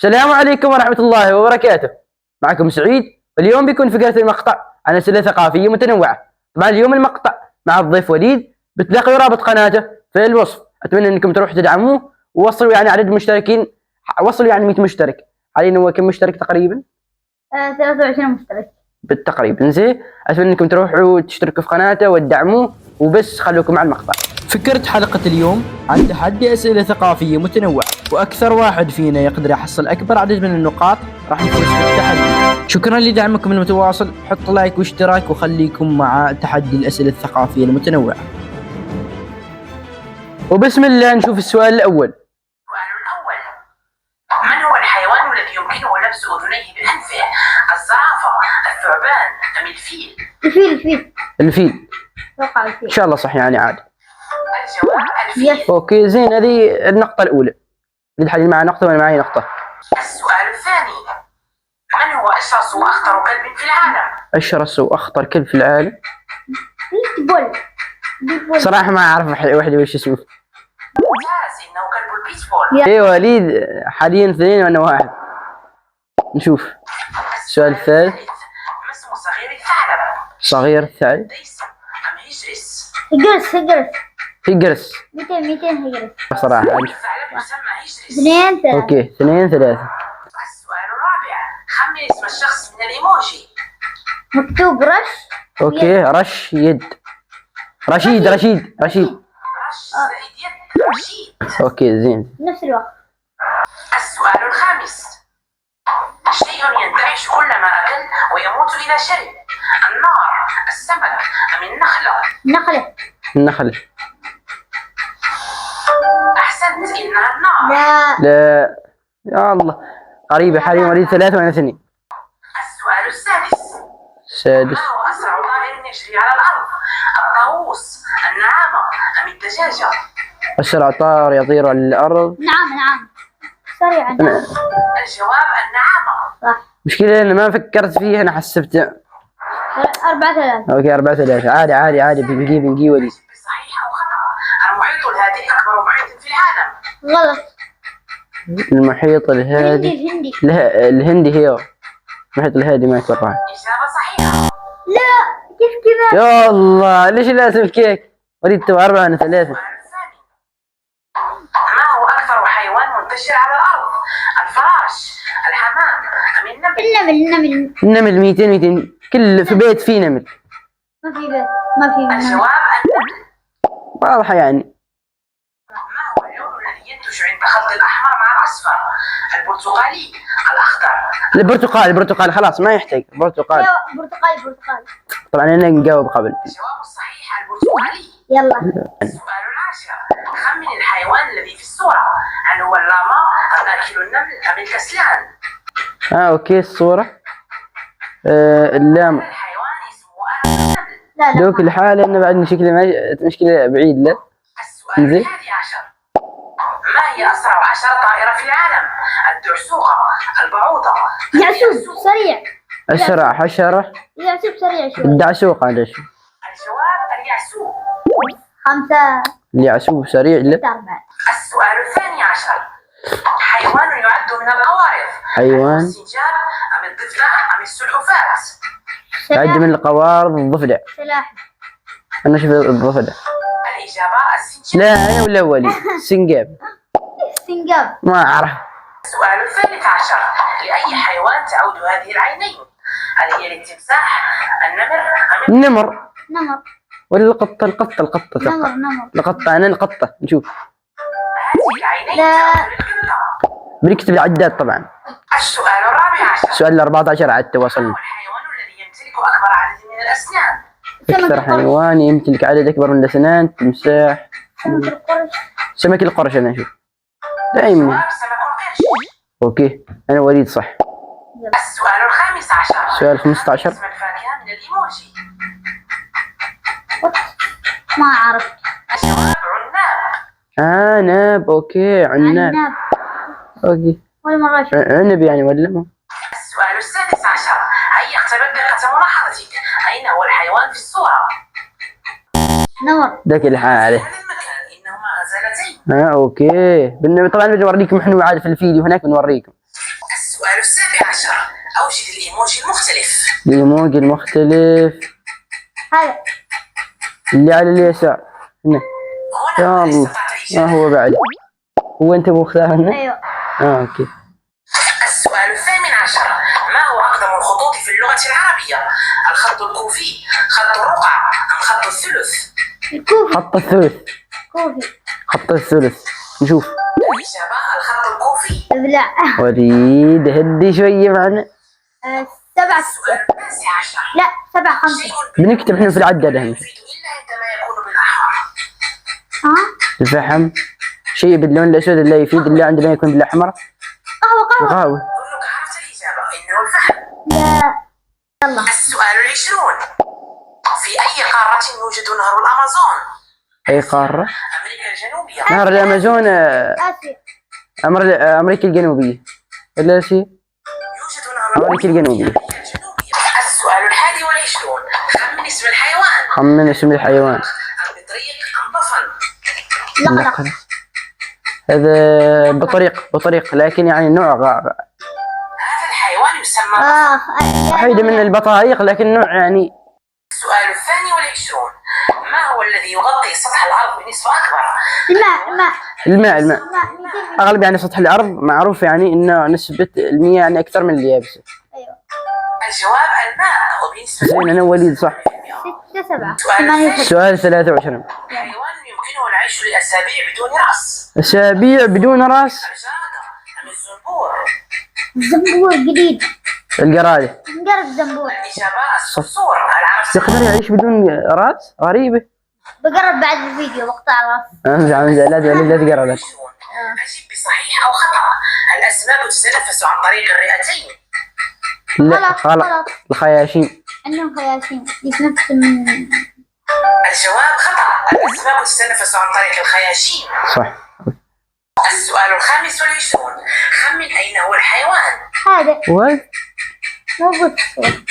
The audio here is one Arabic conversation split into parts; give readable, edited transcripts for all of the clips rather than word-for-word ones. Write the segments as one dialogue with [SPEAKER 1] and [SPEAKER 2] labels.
[SPEAKER 1] السلام عليكم ورحمة الله وبركاته. معكم سعيد، واليوم بيكون فقرة المقطع عن أسئلة ثقافية متنوعة. طبعا اليوم المقطع مع الضيف وليد، بتلاقوا رابط قناته في الوصف. أتمنى أنكم تروحوا تدعموه ووصلوا يعني عدد المشتركين، وصلوا يعني 100 مشترك. حاليا هو كم مشترك تقريبا؟
[SPEAKER 2] 23 مشترك
[SPEAKER 1] بالتقريب. زين، أتمنى أنكم تروحوا تشتركوا في قناته وتدعموه، وبس خلوكم مع المقطع. فكرة حلقة اليوم عن تحدي أسئلة ثقافية متنوعة، وأكثر واحد فينا يقدر يحصل أكبر عدد من النقاط راح يفوز في التحدي. شكرا لدعمكم المتواصل، حطوا لايك واشتراك وخليكم مع تحدي الأسئلة الثقافية المتنوعة. وبسم الله نشوف السؤال الأول.
[SPEAKER 3] من هو الحيوان الذي يمكنه لمس أذنيه بأنفه؟ الزرافة، الثعبان أم الفيل؟
[SPEAKER 1] الفيل.
[SPEAKER 2] اتوقع الفيل.
[SPEAKER 1] إن شاء الله صح يعني عادي.
[SPEAKER 3] الجواب الفيل.
[SPEAKER 1] أوكي زين، هذه النقطة الأولى. الحين معي نقطة وأنا معي نقطة.
[SPEAKER 3] السؤال الثاني، من هو أشرس وأخطر كلب في العالم؟
[SPEAKER 1] أشرس وأخطر كلب في العالم؟
[SPEAKER 2] بيتبول.
[SPEAKER 1] صراحة ما أعرف واحد وش اسمه.
[SPEAKER 3] ممتاز، إنه كلب البيتبول.
[SPEAKER 1] إيه وليد، حاليا 2 وأنا 1. نشوف السؤال الثالث.
[SPEAKER 3] ما اسم صغير الثعلب؟
[SPEAKER 1] صغير الثعلب؟
[SPEAKER 3] ديس أم هجرس؟
[SPEAKER 2] هجرس.
[SPEAKER 1] هجرس.
[SPEAKER 2] 200 هجرس.
[SPEAKER 1] صراحة
[SPEAKER 3] الثعلب يسمى هجرس.
[SPEAKER 2] 2 3.
[SPEAKER 1] أوكي 2 3.
[SPEAKER 3] السؤال الرابع، خمن اسم الشخص من الإيموجي.
[SPEAKER 2] مكتوب رش.
[SPEAKER 1] أوكي رش يد. رشيد.
[SPEAKER 3] رش زائد يد، رشيد.
[SPEAKER 1] أوكي زين.
[SPEAKER 2] نفس الوقت.
[SPEAKER 3] السؤال الخامس، شيء ينتعش كلما أكل ويموت إذا شرب. النار، السمك أم النخلة؟
[SPEAKER 1] النخل.
[SPEAKER 3] أحسنت، إنها النار.
[SPEAKER 1] لا يا الله، قريبة. حاليا وليد 3 وأنا 2.
[SPEAKER 3] السؤال السادس،
[SPEAKER 1] السادس.
[SPEAKER 3] ما هو أسرع طائر يجري على الأرض؟ الطاووس، النعامة أم الدجاجة؟
[SPEAKER 1] أسرع طائر يطير على الأرض؟
[SPEAKER 2] نعم. سريعا.
[SPEAKER 3] الجواب النعامة.
[SPEAKER 2] صح.
[SPEAKER 1] مشكلة أنا ما فكرت فيه، أنا حسبت.
[SPEAKER 2] 4-3.
[SPEAKER 1] أوكي 4 3. عادي بنجي وليد.
[SPEAKER 3] صحيح أو خطأ؟ المحيط الهادئ أكبر محيط في العالم.
[SPEAKER 2] غلط.
[SPEAKER 1] المحيط الهادي. الهندي هي. المحيط الهادي ما يتوقع.
[SPEAKER 3] إجابة صحيحة.
[SPEAKER 2] لا، كيف كذا؟
[SPEAKER 1] يا الله، ليش لازم الكيك؟ وليد تو 4 وأنا 3.
[SPEAKER 3] السؤال الثاني، ما هو أكثر حيوان منتشر على الأرض؟ الفراش، الحمام أم النمل؟
[SPEAKER 1] النمل. 200 كل في بيت فيه نمل.
[SPEAKER 2] ما في بيت. نمل.
[SPEAKER 3] الجواب النمل.
[SPEAKER 1] واضحة يعني.
[SPEAKER 3] ما هو اللون الذي ينتج عند خلط الأحمر مع الأصفر؟ البرتقالي، الأخضر؟
[SPEAKER 1] البرتقال خلاص ما يحتاج. برتقال.
[SPEAKER 2] برتقالي.
[SPEAKER 1] طبعا أنا نجاوب قبل.
[SPEAKER 3] الجواب الصحيح البرتقالي.
[SPEAKER 2] يلا.
[SPEAKER 3] السؤال العاشر، خمن الحيوان الذي في الصورة. هل هو اللاما أم آكل النمل أم الكسلان؟
[SPEAKER 1] أوكي الصورة. اللام.
[SPEAKER 3] الحيوان اسمه آكل النمل.
[SPEAKER 1] دوك الحالة أنا بعد مشكلة بعيد. لا.
[SPEAKER 3] السؤال الحادي عشر، ما هي أسرع حشرة طائرة في العالم؟ الدعسوقة، البعوضة؟
[SPEAKER 2] يعسوب سريع.
[SPEAKER 1] أسرع حشرة.
[SPEAKER 2] يعسوب سريع شوي.
[SPEAKER 1] الدعسوق. هذا شو؟
[SPEAKER 3] الجواب اليعسوب.
[SPEAKER 2] 5
[SPEAKER 1] اليعسوب سريع. لا.
[SPEAKER 2] 4.
[SPEAKER 3] السؤال الثاني عشر، حيوان يعد من القوارض.
[SPEAKER 1] حيوان.
[SPEAKER 3] السنجاب أم الضفدع أم السلحفاة؟
[SPEAKER 1] عد من القوارض الضفدع.
[SPEAKER 2] سلاحف.
[SPEAKER 1] أنا شوف الضفدع.
[SPEAKER 3] الإجابة السنجاب.
[SPEAKER 1] لا أنا ولا ولي. سنجاب.
[SPEAKER 2] سنجاب.
[SPEAKER 1] ما أعرف.
[SPEAKER 3] السؤال الثالث عشر، لأي حيوان تعود هذه العينين؟ هل هي للتمساح، النمر أم
[SPEAKER 1] النمر. ولا القطة.
[SPEAKER 2] نمر.
[SPEAKER 1] القطة. أنا القطة. نشوف.
[SPEAKER 3] هذه العينين
[SPEAKER 2] لا.
[SPEAKER 3] تعود للقطة.
[SPEAKER 1] بنكتب العداد طبعا.
[SPEAKER 3] السؤال الرابع عشر،
[SPEAKER 1] السؤال 14 عاد
[SPEAKER 3] ما هو
[SPEAKER 1] وصلنا.
[SPEAKER 3] الحيوان الذي يمتلك أكبر عدد من الأسنان؟
[SPEAKER 1] أكثر حيوان يمتلك عدد أكبر من الأسنان. تمساح.
[SPEAKER 2] سمك القرش.
[SPEAKER 1] سمك القرش. أنا أشوف دائما.
[SPEAKER 3] الجواب سمك القرش.
[SPEAKER 1] أوكي أنا وليد صح.
[SPEAKER 3] السؤال الخامس عشر،
[SPEAKER 1] السؤال 15.
[SPEAKER 3] اسم الفاكهة من الإيموجي.
[SPEAKER 2] ما أعرف.
[SPEAKER 3] الجواب عناب.
[SPEAKER 1] عنب. أوكي عناب. أوكي
[SPEAKER 2] ولا مرة شوف.
[SPEAKER 1] عنب يعني ولا مو.
[SPEAKER 3] السؤال السادس عشر، هيا اقترب دقة ملاحظتك، أين هو الحيوان في الصورة؟
[SPEAKER 2] نمر.
[SPEAKER 1] ذاك الحالة.
[SPEAKER 3] هذا المكان إنهما غزالتين.
[SPEAKER 1] أوكي طبعا بنوريكم إحنا عاد في الفيديو هناك بنوريكم.
[SPEAKER 3] عشر أوجد الإيموجي المختلف.
[SPEAKER 1] الإيموجي المختلف
[SPEAKER 2] هذا
[SPEAKER 1] اللي على اليسار هنا. يا
[SPEAKER 3] هنا
[SPEAKER 1] الله،
[SPEAKER 3] استطعت
[SPEAKER 1] ما
[SPEAKER 3] الإجابة.
[SPEAKER 1] هو بعد؟ هو أنت مختار هنا؟
[SPEAKER 2] ايوه.
[SPEAKER 1] أوكي.
[SPEAKER 3] السؤال الثامن عشر، ما هو أقدم الخطوط في اللغة العربية؟ الخط الكوفي، خط الرقعة، أم خط الثلث؟
[SPEAKER 2] الكوفي.
[SPEAKER 1] خط الثلث.
[SPEAKER 2] كوفي.
[SPEAKER 1] خط الثلث. نشوف.
[SPEAKER 3] الإجابة الخط الكوفي.
[SPEAKER 2] ابلع.
[SPEAKER 1] وريد هدي شوية معنا.
[SPEAKER 2] 7
[SPEAKER 3] السؤال التاسع عشر،
[SPEAKER 2] لا 7 5.
[SPEAKER 3] شيء
[SPEAKER 1] بنكتب احنا في العداد هنا.
[SPEAKER 3] يفيد إلا عندما يكون بالأحمر.
[SPEAKER 2] ها
[SPEAKER 1] الفحم شيء باللون الأسود لا يفيد إلا عندما يكون بالأحمر.
[SPEAKER 2] قهوة.
[SPEAKER 1] القهوة.
[SPEAKER 3] أظنك عرفت الإجابة، إنه الفحم.
[SPEAKER 2] لا يلا.
[SPEAKER 3] السؤال العشرون، في أي قارة يوجد نهر الأمازون؟
[SPEAKER 1] أي قارة؟
[SPEAKER 3] أمريكا الجنوبية.
[SPEAKER 1] نهر الأمازون
[SPEAKER 2] آسيا.
[SPEAKER 1] أمريكا الجنوبية. ولا شيء؟
[SPEAKER 3] يوجد نهر
[SPEAKER 1] أمريكا الجنوبية.
[SPEAKER 3] أمريكا الجنوبية. السؤال الحادي والعشرون، خمن اسم الحيوان.
[SPEAKER 1] خمن اسم الحيوان.
[SPEAKER 3] أم بطريق أم ضفن؟
[SPEAKER 2] لقلق.
[SPEAKER 1] هذا بطريق لكن يعني نوع
[SPEAKER 3] هذا الحيوان يسمى
[SPEAKER 1] واحدة من البطاريق لكن نوع يعني.
[SPEAKER 3] السؤال الثاني والعشرون، ما هو الذي يغطي سطح الأرض بنسبة أكبر؟
[SPEAKER 2] الماء.
[SPEAKER 1] الماء. أغلب يعني سطح الأرض معروف يعني إنه نسبة المياه يعني أكثر من اليابسة.
[SPEAKER 2] ايوه.
[SPEAKER 3] الجواب الماء، وبنسبة
[SPEAKER 1] زين أنا وليد صح.
[SPEAKER 2] 6 7
[SPEAKER 3] السؤال
[SPEAKER 2] 8
[SPEAKER 3] الثاني،
[SPEAKER 1] سؤال 23.
[SPEAKER 3] حيوان يمكنه العيش لأسابيع بدون رأس؟
[SPEAKER 1] أسابيع بدون رأس.
[SPEAKER 3] الجرادة أم الزنبور؟
[SPEAKER 2] الزنبور جديد.
[SPEAKER 1] القرادة.
[SPEAKER 2] نقرب الزنبور.
[SPEAKER 3] الإجابة الصرصور. هل عرفت؟
[SPEAKER 1] يقدر يعيش بدون رأس؟ غريبة.
[SPEAKER 2] بقرب بعد الفيديو بقطع راس.
[SPEAKER 1] أمزح لا تقرا لك.
[SPEAKER 3] أجب بصحيح أو خطأ. الأسماك تتنفس عن طريق الرئتين.
[SPEAKER 1] لا غلط. الخياشيم.
[SPEAKER 2] عندهم خياشيم يتنفس من.
[SPEAKER 3] الجواب خطأ. الأسماك تتنفس عن طريق الخياشيم.
[SPEAKER 1] صح.
[SPEAKER 3] السؤال الخامس والعشرون، خمن أين هو الحيوان؟
[SPEAKER 2] هذا
[SPEAKER 1] وين؟
[SPEAKER 2] موجود في الصورة.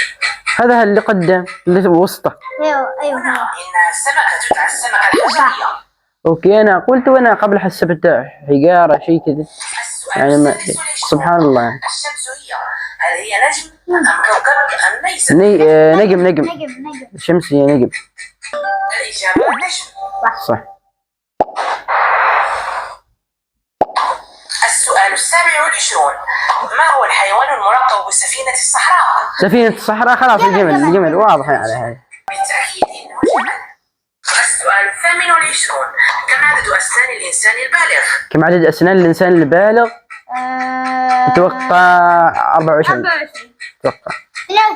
[SPEAKER 1] هذا اللي قدام اللي وسطه.
[SPEAKER 2] ايوه
[SPEAKER 3] هنا إنها السمكة تدعى السمكة الحجرية.
[SPEAKER 1] اوكي انا قلت وانا قبل حسبت حجاره شيء كذا
[SPEAKER 3] السؤال
[SPEAKER 1] يعني ما
[SPEAKER 3] السادس والعشرون،
[SPEAKER 1] سبحان الله يعني.
[SPEAKER 3] الشمس هل هي نجم أم كوكب أم نيزك؟
[SPEAKER 1] نجم.
[SPEAKER 2] نجم.
[SPEAKER 1] الشمس هي نجم.
[SPEAKER 3] الإجابة نجم.
[SPEAKER 1] صح.
[SPEAKER 3] السؤال السابع والعشرون، ما هو الحيوان الملقب بسفينة الصحراء؟
[SPEAKER 1] سفينة الصحراء خلاص الجمل واضح على هذا.
[SPEAKER 3] بالتأكيد إنه الجمل. السؤال الثامن والعشرون، كم عدد أسنان الإنسان البالغ؟
[SPEAKER 1] كم عدد أسنان الإنسان البالغ؟ أتوقع 24.
[SPEAKER 2] 24.
[SPEAKER 1] أتوقع.
[SPEAKER 2] لا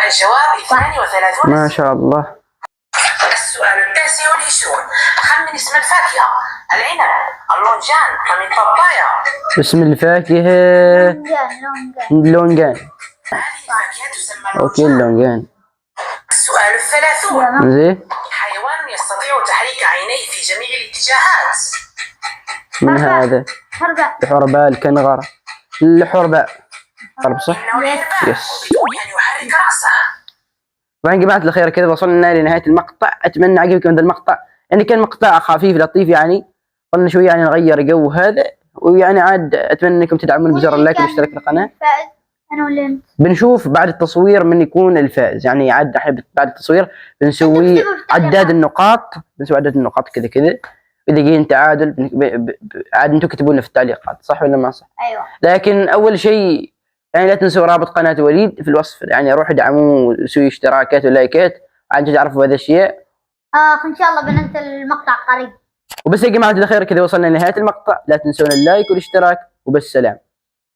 [SPEAKER 3] الجواب 32.
[SPEAKER 1] ما شاء الله.
[SPEAKER 3] السؤال التاسع والعشرون، خمن اسم الفاكهة. العنب، اللونجان، أم البابايا؟
[SPEAKER 1] اسم الفاكهة
[SPEAKER 2] لونجان.
[SPEAKER 3] هذه الفاكهة تسمى
[SPEAKER 1] أوكي
[SPEAKER 3] اللونجان.
[SPEAKER 1] اللونجان.
[SPEAKER 3] السؤال الثلاثون،
[SPEAKER 1] زين.
[SPEAKER 3] حيوان يستطيع تحريك عينيه في جميع الاتجاهات.
[SPEAKER 1] من هذا؟ الحرباء الكنغر. الحرباء صح؟
[SPEAKER 3] إنه الحرباء،
[SPEAKER 1] يس.
[SPEAKER 3] وبدون أن يحرك رأسه.
[SPEAKER 1] طبعا جماعة الخير كذا وصلنا لنهاية المقطع. أتمنى عجبكم هذا المقطع يعني كان مقطع خفيف لطيف يعني قلنا شوية يعني نغير جو هذا ويعني عاد أتمنى أنكم تدعمون بزر اللايك والاشتراك في القناة.
[SPEAKER 2] أنا ولا أنت؟
[SPEAKER 1] بنشوف بعد التصوير من يكون الفائز يعني عاد بعد التصوير بنسوي عداد النقاط كذا إذا جين تعادل عاد أنتم اكتبوا لنا في التعليقات صح ولا ما صح؟
[SPEAKER 2] أيوه.
[SPEAKER 1] لكن أول شيء يعني لا تنسوا رابط قناة وليد في الوصف يعني روحوا ادعموه وسووا اشتراكات ولايكات عشان تعرفوا هذا الشيء.
[SPEAKER 2] إن شاء الله بننزل المقطع قريب.
[SPEAKER 1] وبس يا جماعة الخير كذا وصلنا لنهاية المقطع. لا تنسون اللايك والاشتراك وبس سلام.